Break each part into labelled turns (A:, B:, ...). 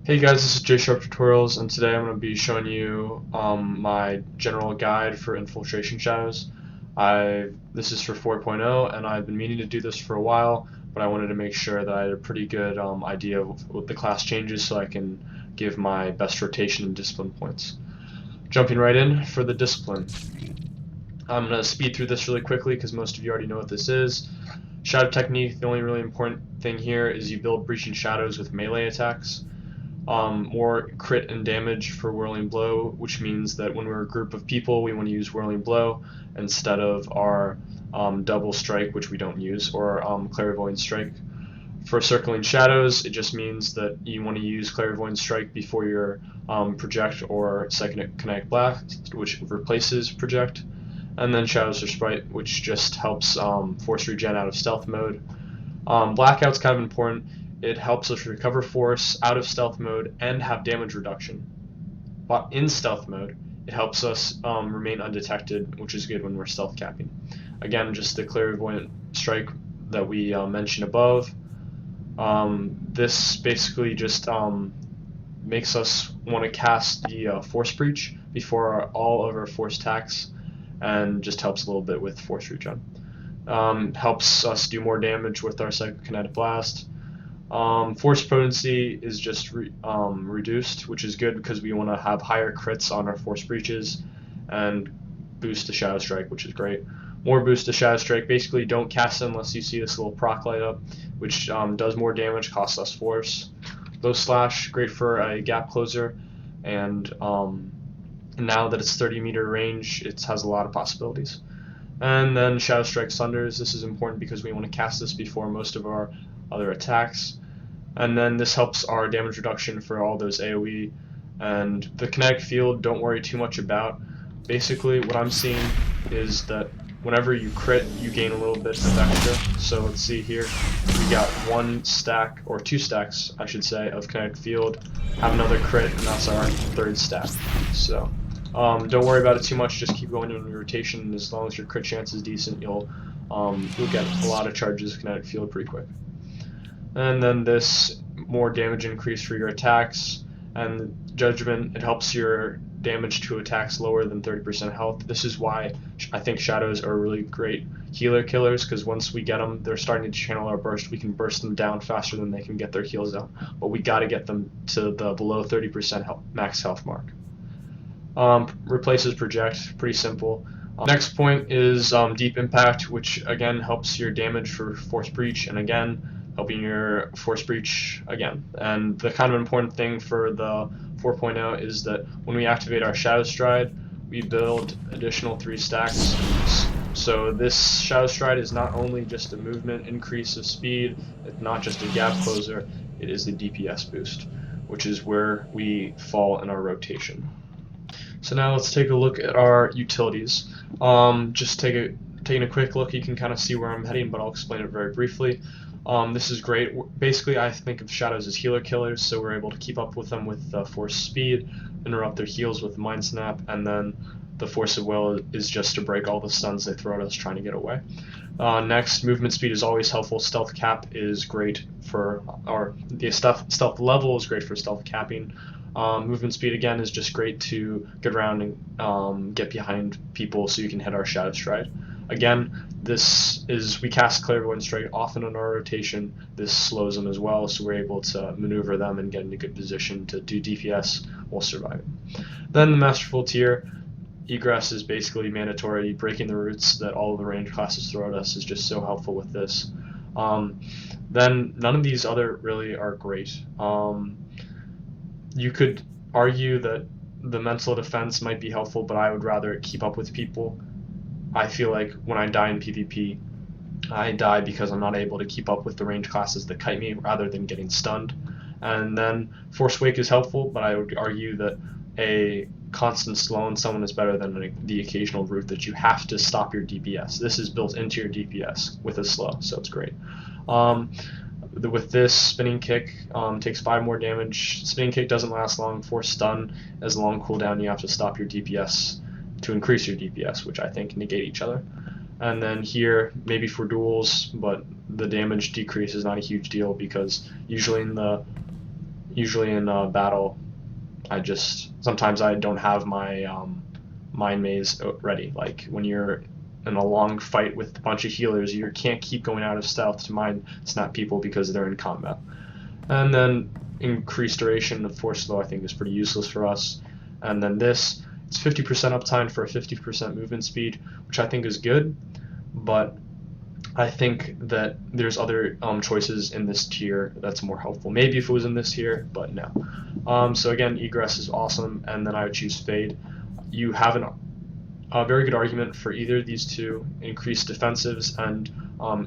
A: Hey guys, this is J Tutorials, and today I'm going to be showing you my general guide for Infiltration Shadows. This is for 4.0, and I've been meaning to do this for a while, but I wanted to make sure that I had a pretty good idea of what the class changes so I can give my best rotation and discipline points. Jumping right in for the discipline. I'm going to speed through this really quickly because most of you already know what this is. Shad Technique, the only really important thing here is you build Breaching Shadows with melee attacks. More crit and damage for Whirling Blow, which means that when we're a group of people, we want to use Whirling Blow instead of our Double Strike, which we don't use, or Clairvoyant Strike. For Circling Shadows, it just means that you want to use Clairvoyant Strike before your Project or Second Kinetic Blast, which replaces Project. And then Shadows Respite, which just helps force regen out of stealth mode. Blackout's kind of important. It helps us recover force out of stealth mode and have damage reduction. But in stealth mode, it helps us remain undetected, which is good when we're stealth capping. Again, just the Clairvoyant Strike that we mentioned above. This basically just makes us want to cast the Force Breach before all of our force attacks, and just helps a little bit with force regen. Helps us do more damage with our Psychokinetic Blast. Force potency is just reduced, which is good because we want to have higher crits on our force breaches, and boost to Shadow Strike, which is great. More boost to Shadow Strike. Basically, don't cast it unless you see this little proc light up, which does more damage, costs less force. Low Slash, great for a gap closer, and now that it's 30-meter range, it has a lot of possibilities. And then Shadow Strike Sunders. This is important because we want to cast this before most of our other attacks. And then this helps our damage reduction for all those AoE. And the kinetic field, don't worry too much about. Basically, what I'm seeing is that whenever you crit, you gain a little bit of extra. So let's see here, we got 1 stack, or 2 stacks, I should say, of kinetic field. Have another crit, and that's our 3rd stack. So don't worry about it too much. Just keep going in your rotation, and as long as your crit chance is decent, you'll get a lot of charges of kinetic field pretty quick. And then this more damage increase for your attacks, and Judgment, it helps your damage to attacks lower than 30% health. This is why I think Shadows are really great healer killers, because once we get them, they're starting to channel our burst. We can burst them down faster than they can get their heals out, but we got to get them to the below 30% health, max health mark. Replaces Project, pretty simple. Next point is Deep Impact, which again helps your damage for Force Breach, and again helping your Force Breach again. And the kind of important thing for the 4.0 is that when we activate our Shadow Stride, we build additional 3 stacks. So this Shadow Stride is not only just a movement increase of speed, it's not just a gap closer, it is the DPS boost, which is where we fall in our rotation. So now let's take a look at our utilities. Just taking a quick look, you can kind of see where I'm heading, but I'll explain it very briefly. This is great. Basically, I think of Shadows as healer killers, so we're able to keep up with them with Force Speed, interrupt their heals with Mind Snap, and then the Force of Will is just to break all the stuns they throw at us trying to get away. Next, movement speed is always helpful. Stealth cap is great for, or the stealth level is great for stealth capping. Movement speed again is just great to get around and get behind people so you can hit our Shadow Stride. Again, we cast Clairvoyant Strike often in our rotation. This slows them as well, so we're able to maneuver them and get into good position to do DPS while surviving. Then the Masterful tier. Egress is basically mandatory. Breaking the roots that all of the range classes throw at us is just so helpful with this. Then none of these other really are great. You could argue that the mental defense might be helpful, but I would rather keep up with people. I feel like when I die in PvP, I die because I'm not able to keep up with the range classes that kite me rather than getting stunned. And then Force Wake is helpful, but I would argue that a constant slow on someone is better than the occasional root that you have to stop your DPS. This is built into your DPS with a slow, so it's great. With this, Spinning Kick takes 5 more damage. Spinning Kick doesn't last long. Force Stun has a long cooldown. You have to stop your DPS to increase your DPS, which I think negate each other. And then here, maybe for duels, but the damage decrease is not a huge deal because usually in the usually in a battle, sometimes I don't have my mind maze ready. Like when you're in a long fight with a bunch of healers, you can't keep going out of stealth to mind snap people because they're in combat. And then increased duration of force slow I think is pretty useless for us. And then this, it's 50% uptime for a 50% movement speed, which I think is good, but I think that there's other choices in this tier that's more helpful. Maybe if it was in this tier, but no. So again, egress is awesome, and then I would choose fade. You have a very good argument for either of these two: increased defensives and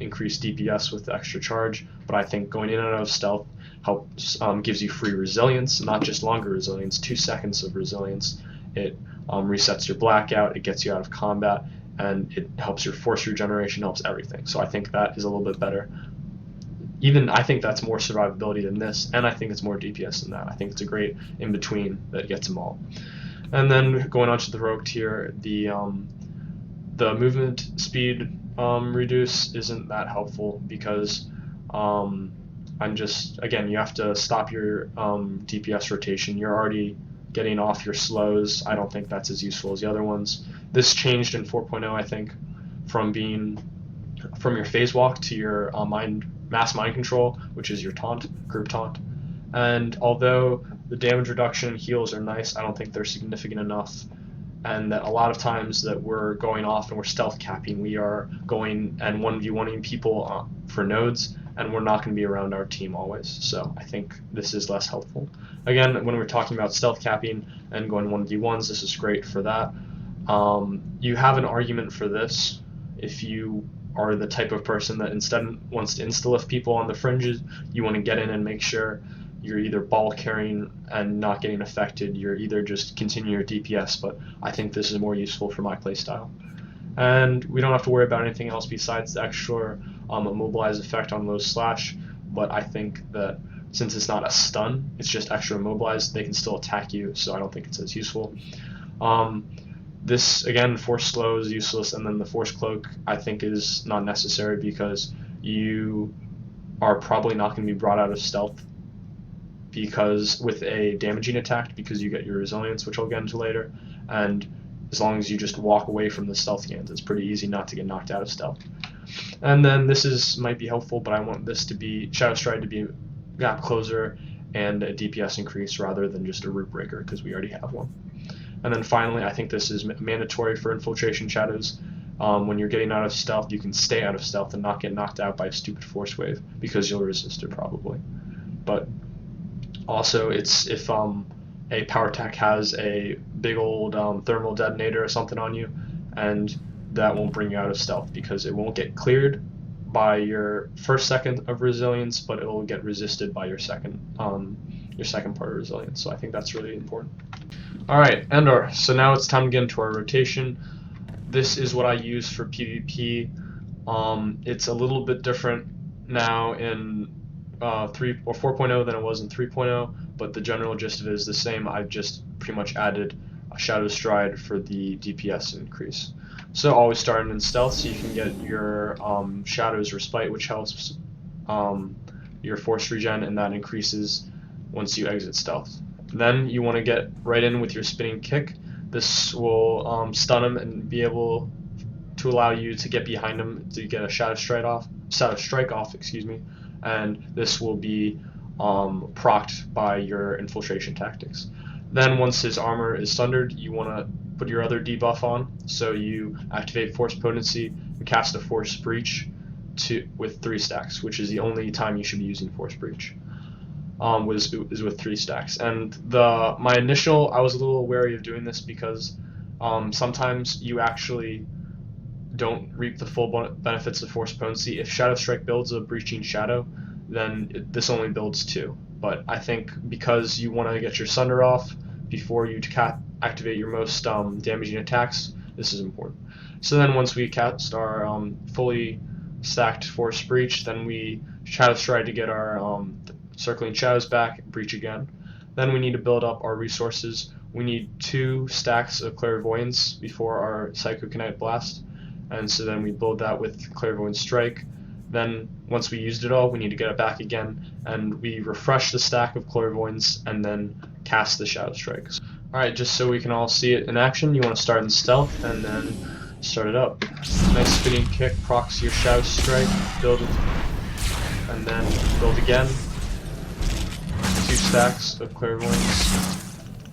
A: increased DPS with the extra charge. But I think going in and out of stealth helps, gives you free resilience, not just longer resilience, 2 seconds of resilience. It resets your blackout, it gets you out of combat, and it helps your force regeneration, helps everything. So I think that is a little bit better. Even I think that's more survivability than this, and I think it's more DPS than that. I think it's a great in-between that gets them all. And then going on to the rogue tier, the movement speed reduce isn't that helpful because again, you have to stop your DPS rotation. You're already getting off your slows. I don't think that's as useful as the other ones. This changed in 4.0, I think, from your phase walk to your mass mind control, which is your group taunt. And although the damage reduction and heals are nice, I don't think they're significant enough. And that a lot of times that we're going off and we're stealth capping, we are going and 1v1ing people for nodes, and we're not going to be around our team always. So I think this is less helpful. Again, when we're talking about stealth capping and going 1v1s, this is great for that. You have an argument for this if you are the type of person that instead wants to insta-lift people on the fringes. You want to get in and make sure you're either ball carrying and not getting affected, you're either just continue your DPS, but I think this is more useful for my playstyle. And we don't have to worry about anything else besides the extra immobilize effect on low slash, but I think that since it's not a stun, it's just extra immobilized, they can still attack you, so I don't think it's as useful. This, again, force slow is useless, and then the force cloak I think is not necessary because you are probably not going to be brought out of stealth because with a damaging attack, because you get your resilience, which I'll get into later, and as long as you just walk away from the stealth gains, it's pretty easy not to get knocked out of stealth. And then this might be helpful, but I want this to be Shadow Stride to be gap closer and a DPS increase rather than just a root breaker because we already have one. And then finally, I think this is mandatory for Infiltration Shadows. When you're getting out of stealth, you can stay out of stealth and not get knocked out by a stupid force wave because you'll resist it probably. But also, it's if a power tech has a big old thermal detonator or something on you, and that won't bring you out of stealth because it won't get cleared by your first second of resilience, but it will get resisted by your second part of resilience. So I think that's really important. All right, Endor. So now it's time to get into our rotation. This is what I use for PvP. It's a little bit different now in 4.0 than it was in 3.0, but the general gist of it is the same. I've just pretty much added a Shadow Stride for the DPS increase. So always starting in stealth, so you can get your Shadow's Respite, which helps your force regen, and that increases once you exit stealth. Then you want to get right in with your spinning kick. This will stun him and be able to allow you to get behind him to get a Shadow Strike off, excuse me. And this will be procced by your infiltration tactics. Then once his armor is sundered, you want to put your other debuff on, so you activate Force Potency and cast a Force Breach with 3 stacks, which is the only time you should be using Force Breach. Is with 3 stacks. And I was a little wary of doing this because sometimes you actually don't reap the full benefits of Force Potency. If Shadow Strike builds a Breaching Shadow, then this only builds 2. But I think because you want to get your Sunder off before you activate your most damaging attacks, this is important. So then once we cast our fully stacked Force Breach, then we Shadow Stride to get our Circling Shadows back, breach again. Then we need to build up our resources. We need 2 stacks of Clairvoyance before our Psychokinetic Blast, and so then we build that with Clairvoyant Strike. Then once we used it all, we need to get it back again, and we refresh the stack of clairvoyance and then cast the Shadow Strikes. Alright, just so we can all see it in action, you want to start in stealth and then start it up. Nice spinning kick, procs your Shadow Strike, build it, and then build again. 2 stacks of clairvoyance.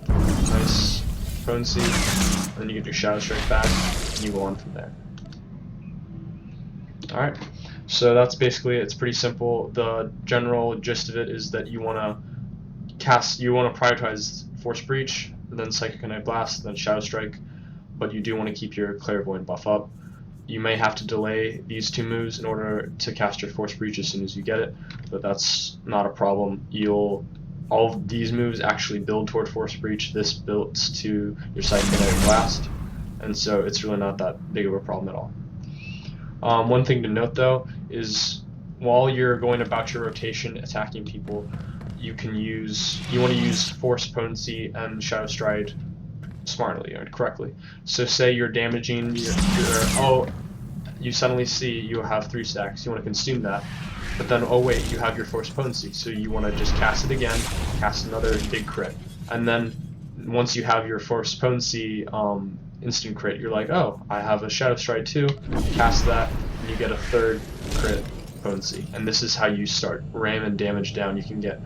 A: Nice potency, and then you get your Shadow Strike back, and you go on from there. Alright, so that's basically it. It's pretty simple. The general gist of it is that you want to prioritize Force Breach, and then Psychic Ignite Blast, then Shadow Strike, but you do want to keep your Clairvoyant buff up. You may have to delay these 2 moves in order to cast your Force Breach as soon as you get it, but that's not a problem. All of these moves actually build toward Force Breach. This builds to your Psychic Ignite Blast, and so it's really not that big of a problem at all. One thing to note though is while you're going about your rotation attacking people, you want to use Force Potency and Shadow Stride smartly or correctly. So say you're damaging you suddenly see you have 3 stacks, you want to consume that, but then oh wait, you have your Force Potency, so you want to just cast it again, cast another big crit, and then once you have your Force Potency instant crit, you're like, oh, I have a Shadow Stride too, cast that, and you get a 3rd crit potency. And this is how you start ramming damage down. You can get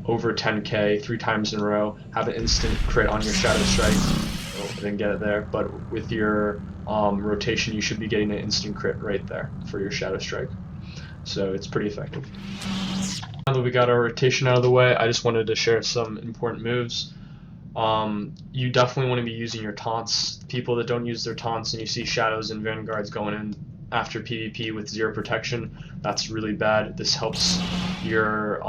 A: over 10k 3 times in a row, have an instant crit on your Shadow Strike, oh, I didn't get it there, but with your rotation you should be getting an instant crit right there for your Shadow Strike. So it's pretty effective. Now that we got our rotation out of the way, I just wanted to share some important moves. You definitely want to be using your taunts. People that don't use their taunts and you see shadows and vanguards going in after PvP with 0 protection, that's really bad. This helps your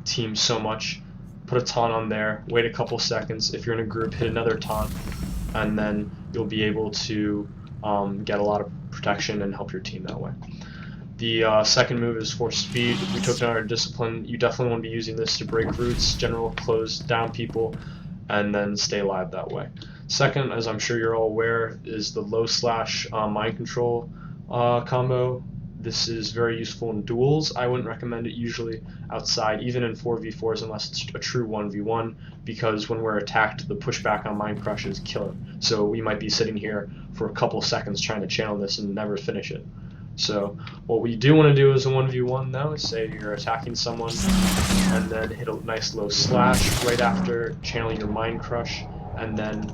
A: team so much. Put a taunt on there, wait a couple seconds. If you're in a group, hit another taunt, and then you'll be able to get a lot of protection and help your team that way. The second move is Force Speed. We took down our Discipline. You definitely want to be using this to break roots, general close down people, and then stay alive that way. Second, as I'm sure you're all aware, is the low slash mind control combo. This is very useful in duels. I wouldn't recommend it usually outside, even in 4v4s unless it's a true 1v1, because when we're attacked, the pushback on mind crush is killer. So we might be sitting here for a couple seconds trying to channel this and never finish it. So what we do want to do as a 1v1 though is say you're attacking someone and then hit a nice low slash right after, channel your mind crush, and then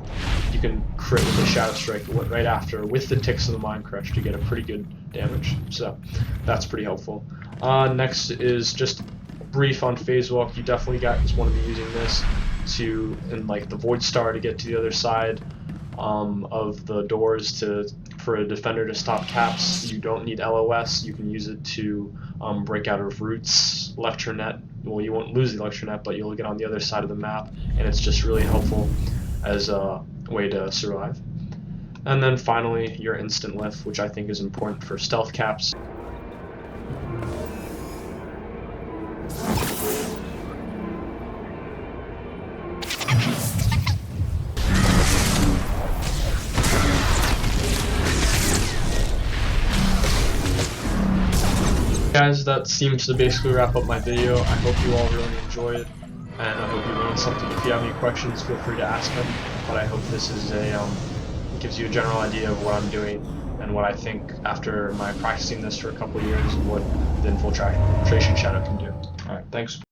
A: you can crit with the Shadow Strike right after with the ticks of the mind crush to get a pretty good damage. So that's pretty helpful. Next is just brief on phase walk. You definitely just want to be using this in like the Void Star to get to the other side of the doors for a defender to stop caps. You don't need LOS. You can use it to break out of roots, lecture net. Well, you won't lose the lecture net, but you'll get on the other side of the map, and it's just really helpful as a way to survive. And then finally, your instant lift, which I think is important for stealth caps. Guys, that seems to basically wrap up my video. I hope you all really enjoy it, and I hope you learned something. If you have any questions, feel free to ask them, but I hope this is gives you a general idea of what I'm doing and what I think after my practicing this for a couple of years and what the Infiltration Shadow can do. Alright, thanks.